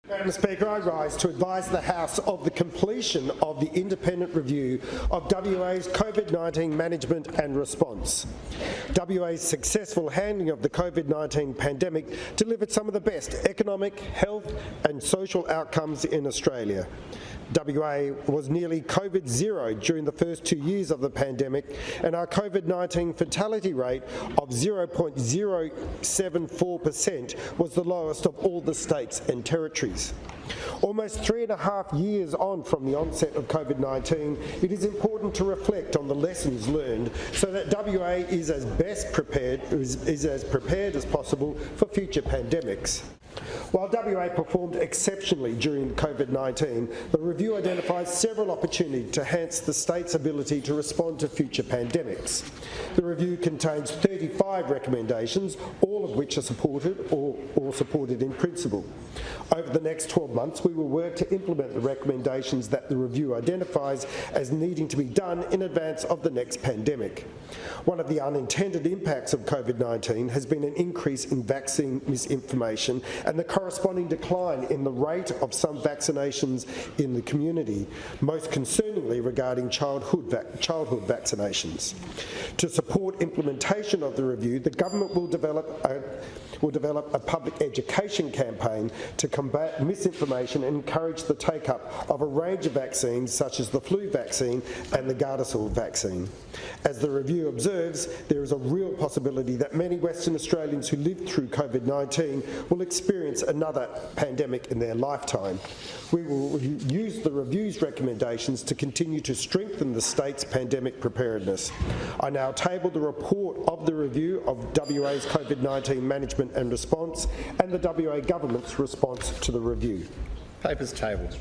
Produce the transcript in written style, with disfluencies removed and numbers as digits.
Madam Speaker, I rise to advise the House of the completion of the independent review of WA's COVID-19 management and response. WA's successful handling of the COVID-19 pandemic delivered some of the best economic, health and social outcomes in Australia. WA was nearly COVID zero during the first 2 years of the pandemic, and our COVID-19 fatality rate of 0.074% was the lowest of all the states and territories. Almost 3.5 years on from the onset of COVID-19, it is important to reflect on the lessons learned so that WA is as prepared as possible for future pandemics. While WA performed exceptionally during COVID-19, the review identifies several opportunities to enhance the state's ability to respond to future pandemics. The review contains 35 recommendations, all of which are supported or supported in principle. Over the next 12 months, we will work to implement the recommendations that the review identifies as needing to be done in advance of the next pandemic. One of the unintended impacts of COVID-19 has been an increase in vaccine misinformation and the corresponding decline in the rate of some vaccinations in the community, most concerningly regarding childhood vaccinations. To support implementation of the review, the government will develop a public education campaign to combat misinformation and encourage the take-up of a range of vaccines such as the flu vaccine and the Gardasil vaccine. As the review observes, there is a real possibility that many Western Australians who lived through COVID-19 will experience another pandemic in their lifetime. We will use the review's recommendations to continue to strengthen the state's pandemic preparedness. I now table the report of the review of WA's COVID-19 management and response and the WA government's response to the review. Papers tabled.